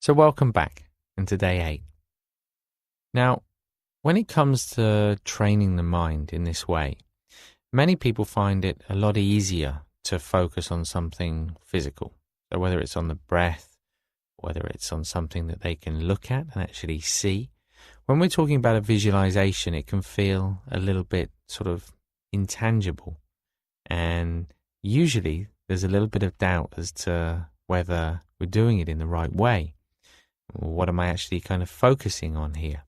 So welcome back into day 8. Now, when it comes to training the mind in this way, many people find it a lot easier to focus on something physical. So whether it's on the breath, whether it's on something that they can look at and actually see. When we're talking about a visualization, it can feel a little bit sort of intangible. And usually there's a little bit of doubt as to whether we're doing it in the right way. What am I actually kind of focusing on here?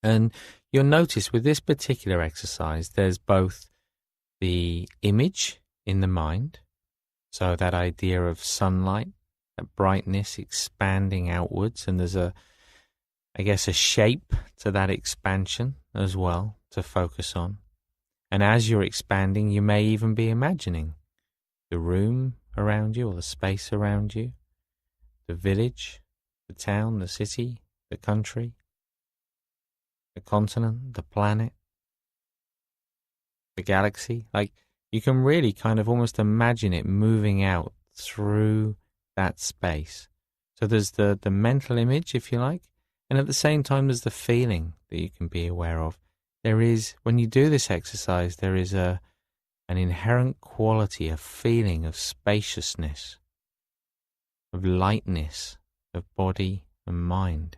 And you'll notice with this particular exercise, there's both the image in the mind, so that idea of sunlight, that brightness expanding outwards, and there's a shape to that expansion as well to focus on. And as you're expanding, you may even be imagining the room around you or the space around you, the village, the town, the city, the country, the continent, the planet, the galaxy. Like, you can really kind of almost imagine it moving out through that space. So there's the mental image, if you like, and at the same time there's the feeling that you can be aware of. There is, when you do this exercise, there is an inherent quality, a feeling of spaciousness, of lightness, of body and mind.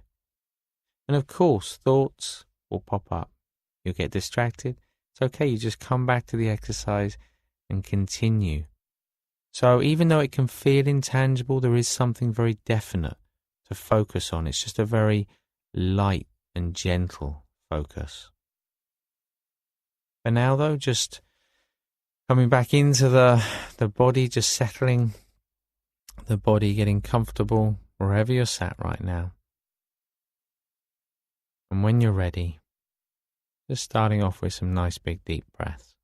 And of course, thoughts will pop up. You'll get distracted. It's okay, you just come back to the exercise and continue. So even though it can feel intangible, there is something very definite to focus on. It's just a very light and gentle focus. For now though, just coming back into the body, just settling the body, getting comfortable wherever you're sat right now. And when you're ready, just starting off with some nice big deep breaths.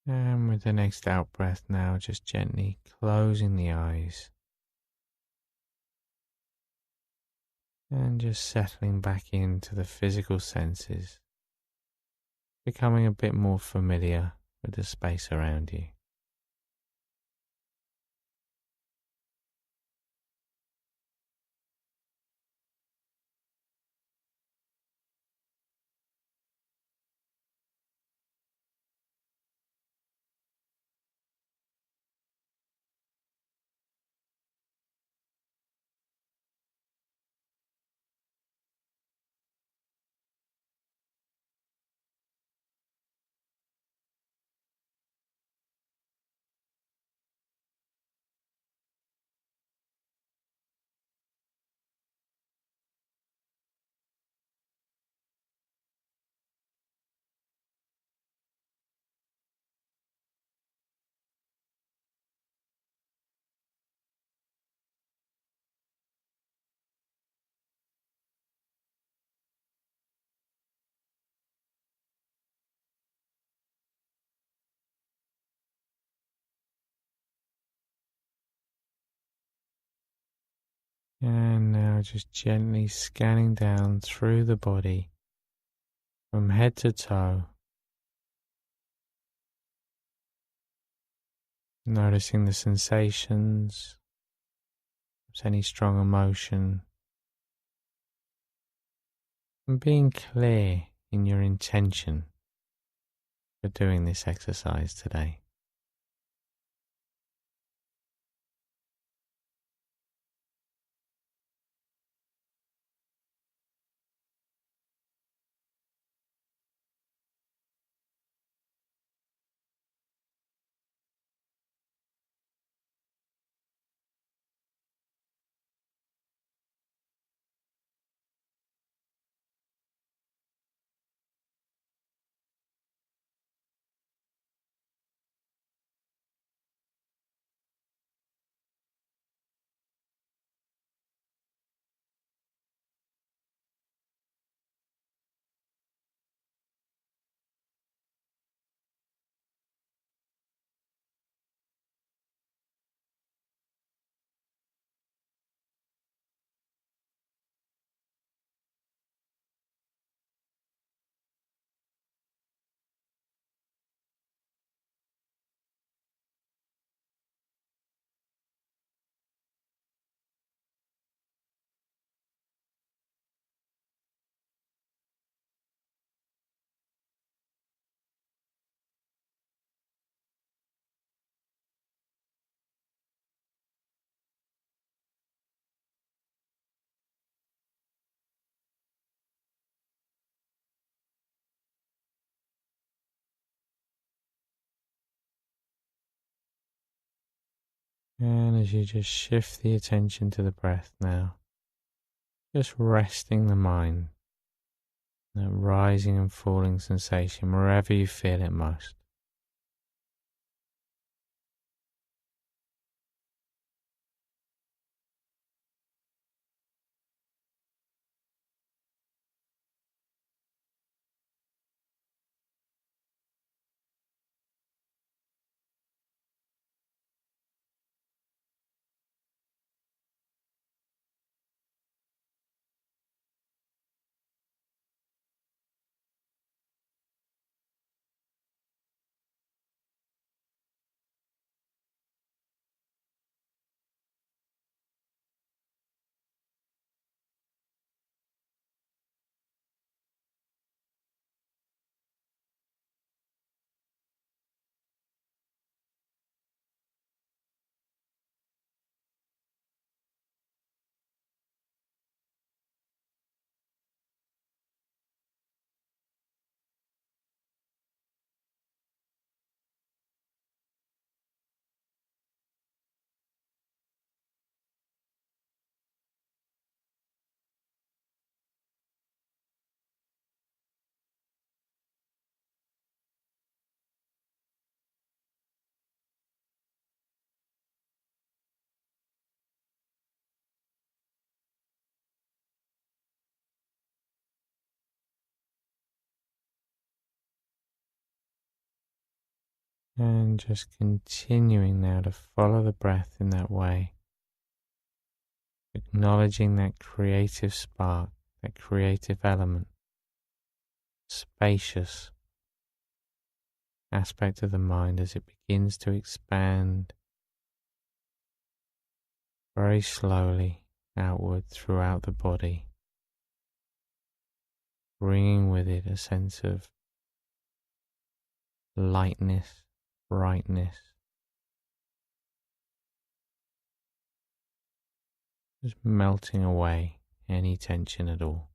And with the next out breath now, just gently closing the eyes. And just settling back into the physical senses, becoming a bit more familiar with the space around you. And now just gently scanning down through the body from head to toe, noticing the sensations, any strong emotion, and being clear in your intention for doing this exercise today. And as you just shift the attention to the breath now, just resting the mind, that rising and falling sensation wherever you feel it most. And just continuing now to follow the breath in that way, acknowledging that creative spark, that creative element, spacious aspect of the mind as it begins to expand very slowly outward throughout the body, bringing with it a sense of lightness, brightness, just melting away any tension at all.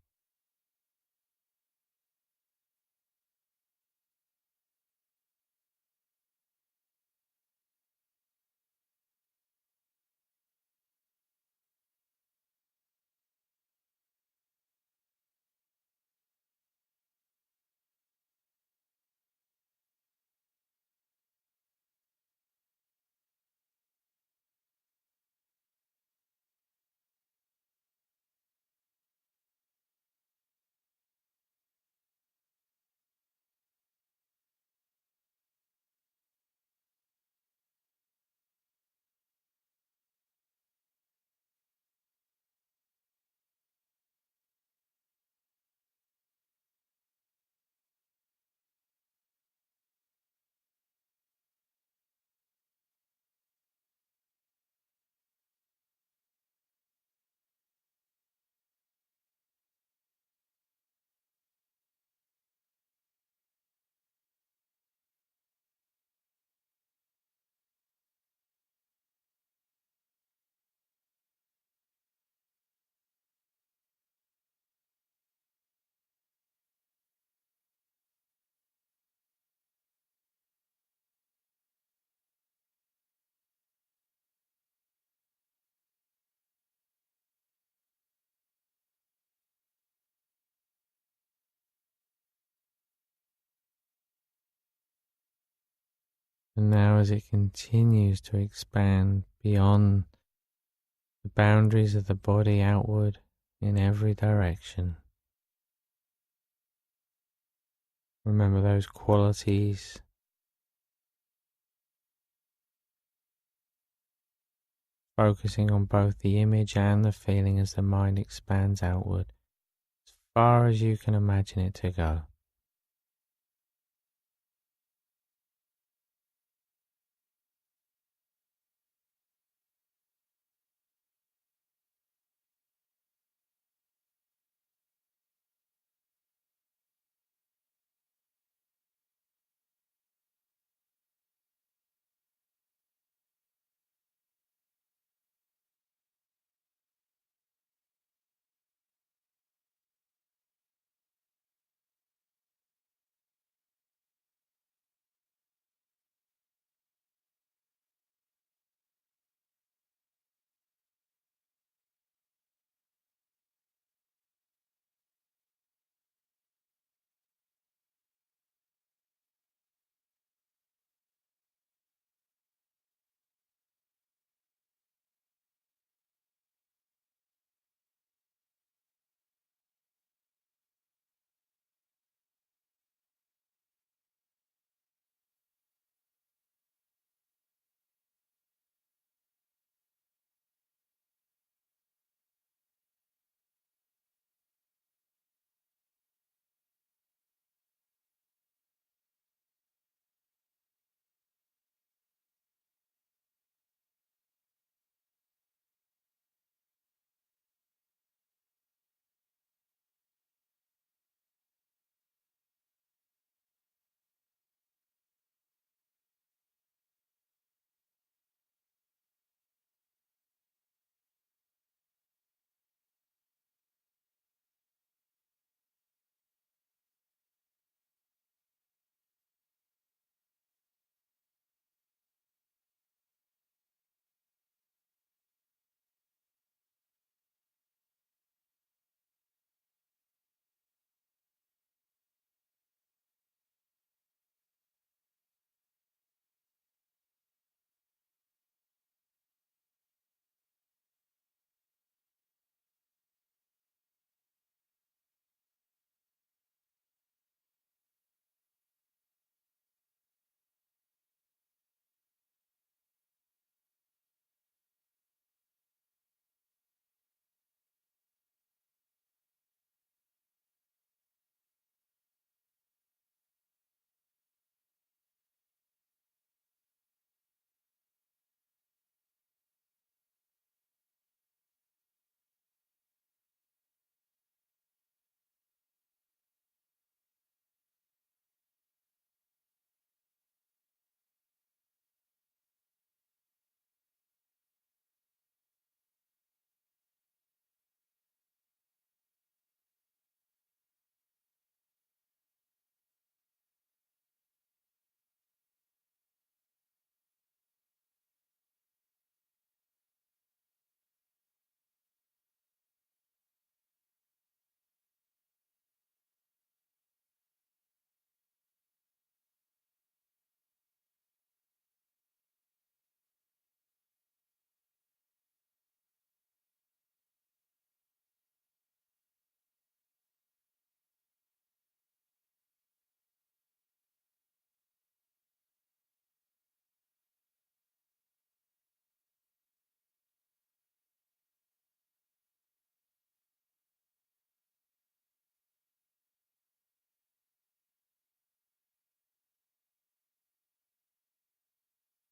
And now, as it continues to expand beyond the boundaries of the body outward in every direction, remember those qualities, focusing on both the image and the feeling as the mind expands outward as far as you can imagine it to go.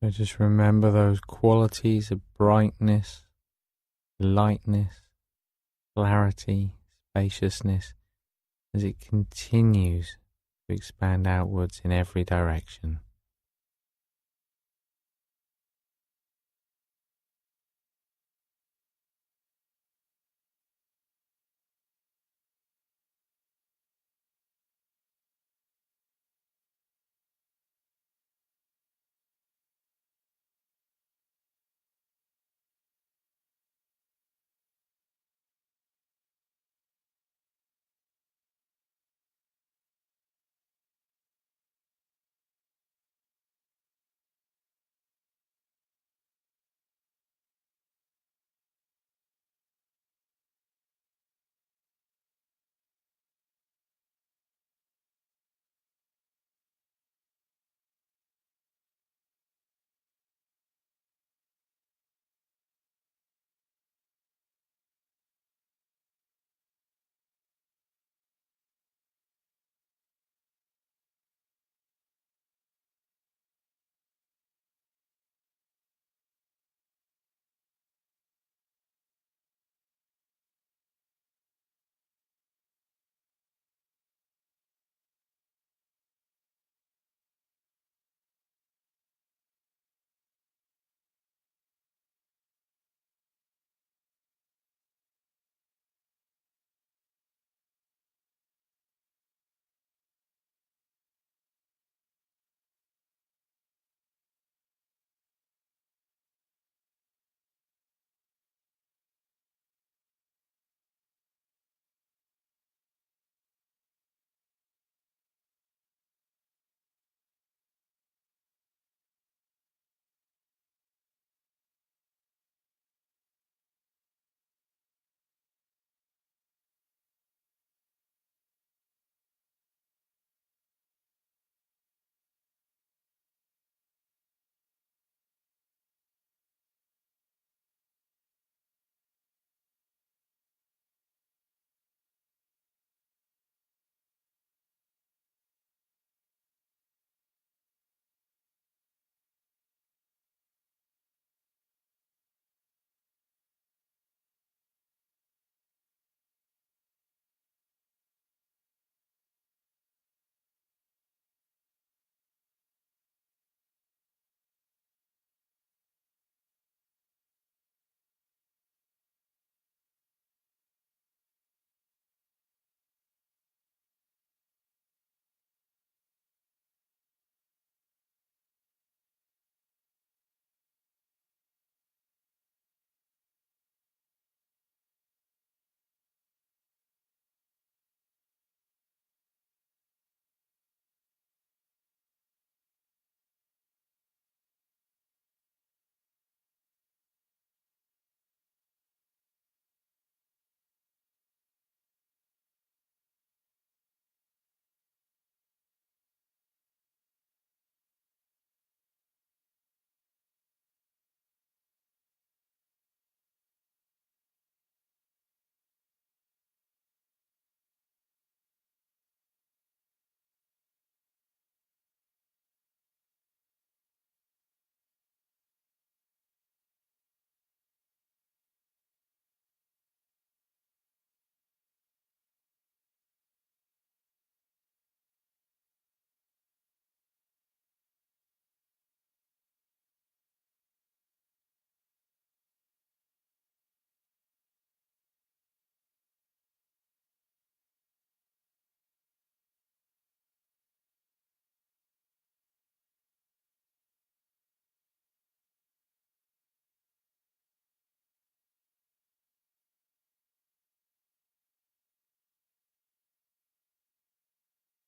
So just remember those qualities of brightness, lightness, clarity, spaciousness as it continues to expand outwards in every direction.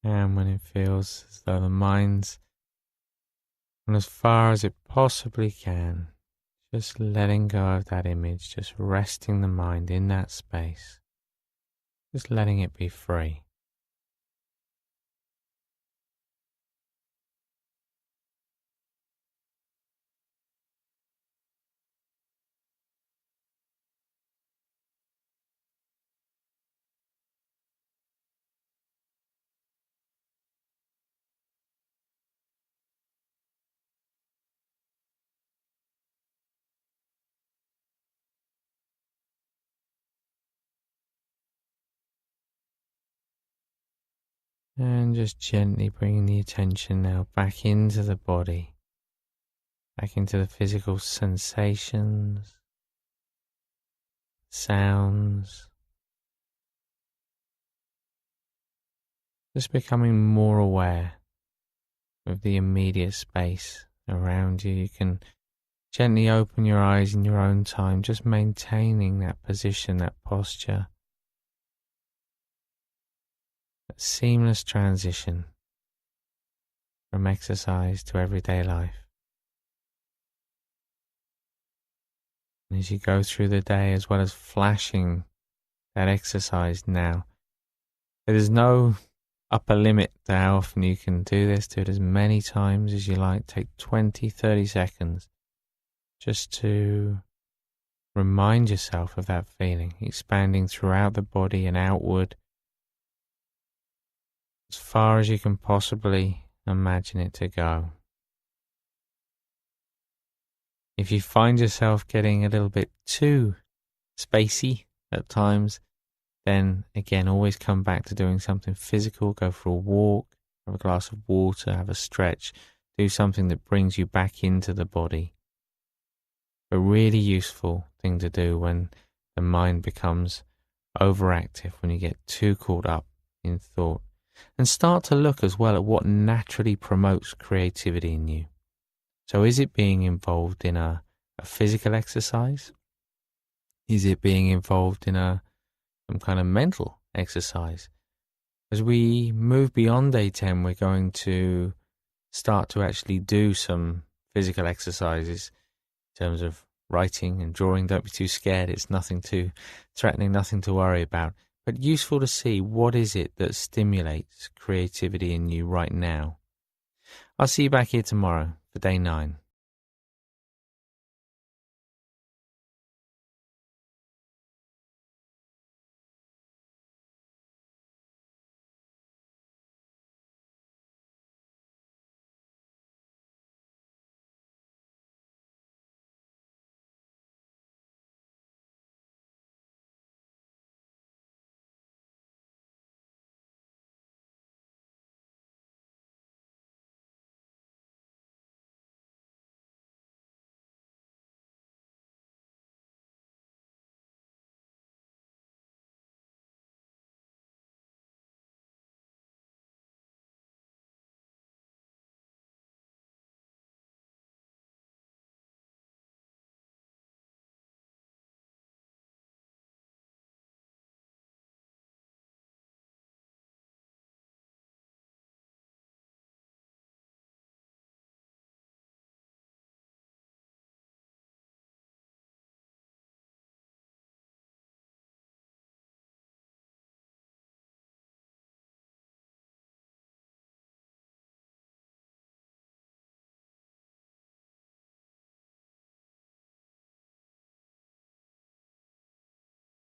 And when it feels as though the mind's gone as far as it possibly can, just letting go of that image, just resting the mind in that space, just letting it be free. And just gently bringing the attention now back into the body, back into the physical sensations, sounds, just becoming more aware of the immediate space around you. You can gently open your eyes in your own time, just maintaining that position, that posture, that seamless transition from exercise to everyday life. And as you go through the day, as well as flashing that exercise now, there's no upper limit to how often you can do this. Do it as many times as you like. Take 20, 30 seconds just to remind yourself of that feeling, expanding throughout the body and outward as far as you can possibly imagine it to go. If you find yourself getting a little bit too spacey at times, then again, always come back to doing something physical. Go for a walk, have a glass of water, have a stretch, do something that brings you back into the body. A really useful thing to do when the mind becomes overactive, when you get too caught up in thought. And start to look as well at what naturally promotes creativity in you. So is it being involved in a physical exercise? Is it being involved in some kind of mental exercise? As we move beyond day 10, we're going to start to actually do some physical exercises in terms of writing and drawing. Don't be too scared. It's nothing too threatening, nothing to worry about. But useful to see what is it that stimulates creativity in you right now. I'll see you back here tomorrow for day 9.